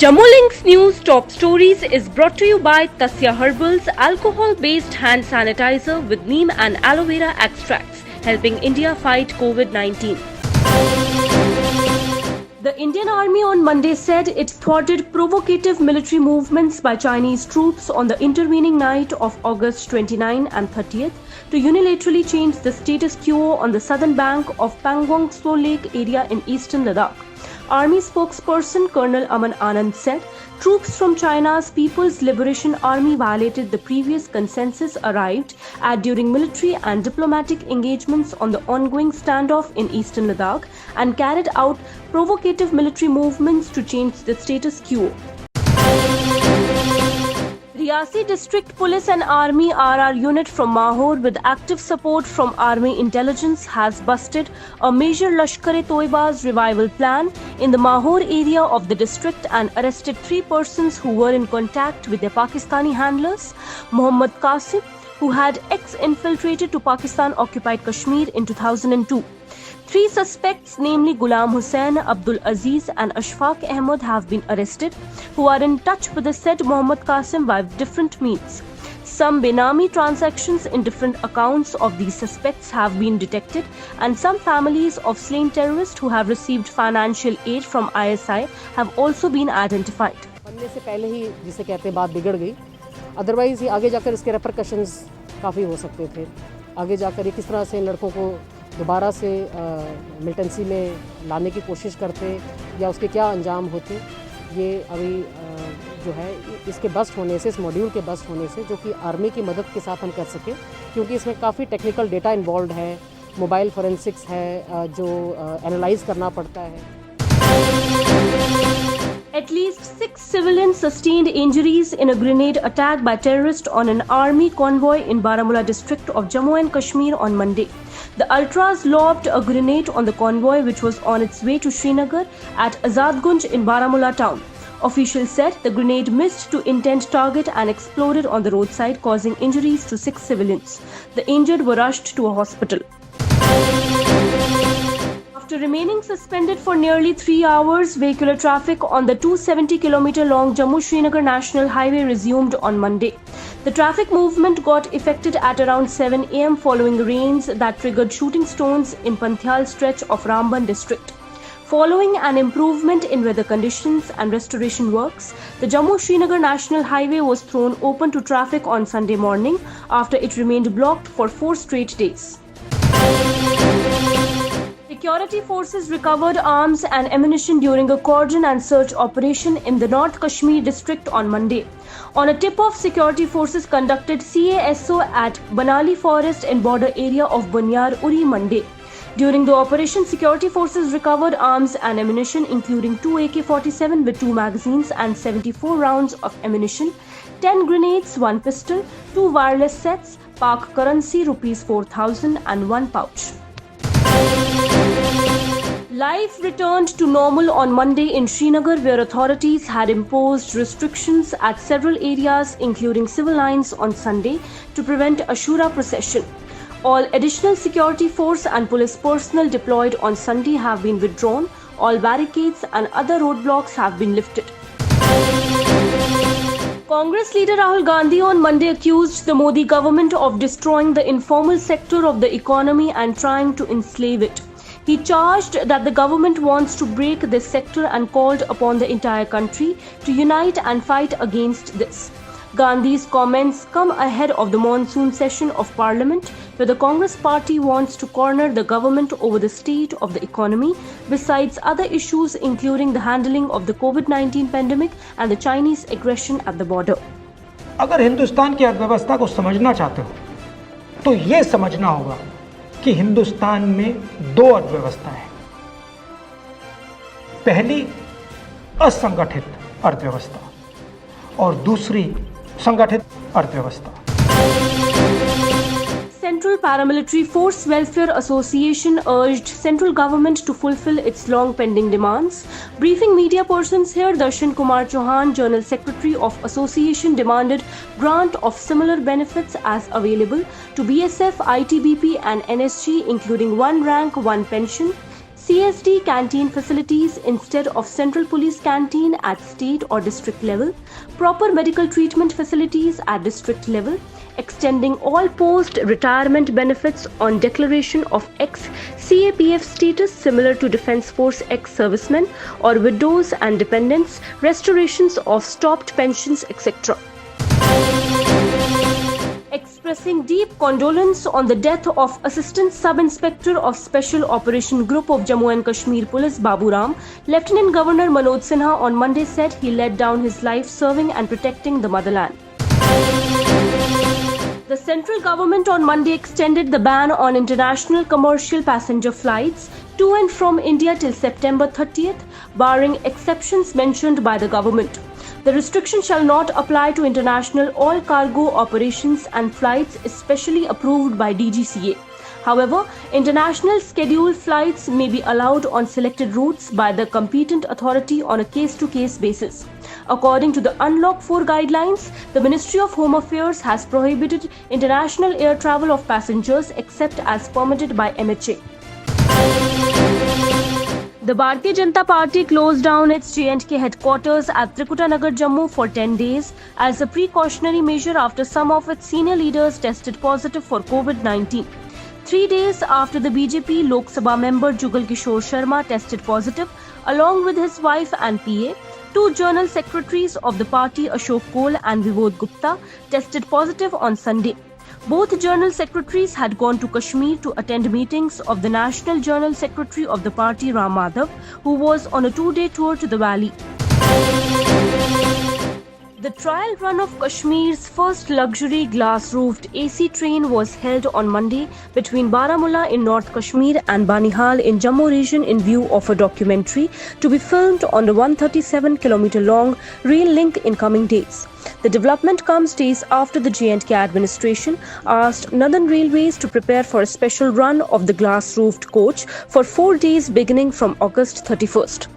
Jammu Links News Top Stories is brought to you by Tasya Herbals alcohol-based hand sanitizer with neem and aloe vera extracts, helping India fight COVID-19. The Indian Army on Monday said it thwarted provocative military movements by Chinese troops on the intervening night of August 29 and 30th to unilaterally change the status quo on the southern bank of Pangong Tso Lake area in eastern Ladakh. Army spokesperson Colonel Aman Anand said troops from China's People's Liberation Army violated the previous consensus arrived at during military and diplomatic engagements on the ongoing standoff in eastern Ladakh and carried out provocative military movements to change the status quo. Riyasi District Police and Army RR unit from Mahor with active support from Army Intelligence has busted a major Lashkar-e-Toiba's revival plan in the Mahor area of the district and arrested 3 persons who were in contact with their Pakistani handlers. Mohammad Qasim, who had ex-infiltrated to Pakistan-occupied Kashmir in 2002. 3 suspects, namely Ghulam Hussain, Abdul Aziz and Ashfaq Ahmed, have been arrested, who are in touch with the said Mohammad Qasim by different means. Some Benami transactions in different accounts of these suspects have been detected, and some families of slain terrorists who have received financial aid from ISI have also been identified. बनने से पहले ही जिसे कहते हैं बात बिगड़ गई, otherwise ये आगे जाकर इसके रेपरकशंस काफ़ी हो सकते थे. आगे जाकर ये किस तरह से लड़कों को दोबारा से मिलिटेंसी में लाने की कोशिश करते या उसके क्या अंजाम होते, ये अभी जो है इसके बस्ट होने से, इस मॉड्यूल के बस्ट होने से, जो कि आर्मी की मदद के साथ हम कर सकें, क्योंकि इसमें काफ़ी टेक्निकल डेटा इन्वॉल्व है, मोबाइल फोरेंसिक्स है जो एनालाइज करना पड़ता है. At least 6 civilians sustained injuries in a grenade attack by terrorists on an army convoy in Baramulla district of Jammu and Kashmir on Monday. The Ultras lobbed a grenade on the convoy which was on its way to Srinagar at Azadgunj in Baramulla town. Officials said the grenade missed to intend target and exploded on the roadside, causing injuries to 6 civilians. The injured were rushed to a hospital. After remaining suspended for nearly 3 hours, vehicular traffic on the 270-kilometer long Jammu-Srinagar National Highway resumed on Monday. The traffic movement got affected at around 7 am following rains that triggered shooting stones in Panthyal stretch of Ramban district. Following an improvement in weather conditions and restoration works, the Jammu-Srinagar National Highway was thrown open to traffic on Sunday morning after it remained blocked for 4 straight days. Security forces recovered arms and ammunition during a cordon and search operation in the North Kashmir district on Monday. On a tip-off, security forces conducted CASO at Banali Forest and border area of Bunyar Uri Monday. During the operation, security forces recovered arms and ammunition including 2 AK-47 with 2 magazines and 74 rounds of ammunition, 10 grenades, 1 pistol, 2 wireless sets, Pak currency Rs 4,000 and 1 pouch. Life returned to normal on Monday in Srinagar, where authorities had imposed restrictions at several areas including civil lines on Sunday to prevent Ashura procession. All additional security force and police personnel deployed on Sunday have been withdrawn. All barricades and other roadblocks have been lifted. Congress leader Rahul Gandhi on Monday accused the Modi government of destroying the informal sector of the economy and trying to enslave it. He charged that the government wants to break this sector and called upon the entire country to unite and fight against this. Gandhi's comments come ahead of the monsoon session of Parliament, where the Congress party wants to corner the government over the state of the economy, besides other issues including the handling of the COVID-19 pandemic and the Chinese aggression at the border. अगर हिंदुस्तान की अर्थव्यवस्था को समझना चाहते हो तो ये समझना होगा कि हिंदुस्तान में 2 अर्थव्यवस्था है. पहली असंगठित अर्थव्यवस्था और दूसरी संगठित अर्थव्यवस्था. Central Paramilitary Force Welfare Association urged central government to fulfill its long pending demands. Briefing media persons here, Darshan Kumar Chauhan, General Secretary of Association, demanded grant of similar benefits as available to BSF, ITBP and NSG, including 1 rank, 1 pension. CSD canteen facilities instead of Central Police Canteen at state or district level, proper medical treatment facilities at district level, extending all post-retirement benefits on declaration of ex-CAPF status similar to Defence Force ex-servicemen or widows and dependents, restorations of stopped pensions, etc. Expressing deep condolence on the death of Assistant Sub-Inspector of Special Operation Group of Jammu and Kashmir Police Babu Ram, Lieutenant Governor Manoj Sinha on Monday said he laid down his life serving and protecting the motherland. The central government on Monday extended the ban on international commercial passenger flights to and from India till September 30th, barring exceptions mentioned by the government. The restriction shall not apply to international all-cargo operations and flights especially approved by DGCA. However, international scheduled flights may be allowed on selected routes by the competent authority on a case-to-case basis. According to the Unlock 4 guidelines, the Ministry of Home Affairs has prohibited international air travel of passengers except as permitted by MHA. The Bharatiya Janata Party closed down its J&K headquarters at Trikutanagar, Jammu for 10 days as a precautionary measure after some of its senior leaders tested positive for COVID-19. 3 days after the BJP Lok Sabha member Jugal Kishore Sharma tested positive, along with his wife and PA, 2 journal secretaries of the party Ashok Kol and Vibod Gupta tested positive on Sunday. Both journal secretaries had gone to Kashmir to attend meetings of the National Journal Secretary of the party Ram Madhav, who was on a 2-day tour to the valley. The trial run of Kashmir's first luxury glass-roofed AC train was held on Monday between Baramulla in North Kashmir and Banihal in Jammu region in view of a documentary to be filmed on the 137-kilometer-long rail link in coming days. The development comes days after the J&K administration asked Northern Railways to prepare for a special run of the glass-roofed coach for 4 days beginning from August 31st.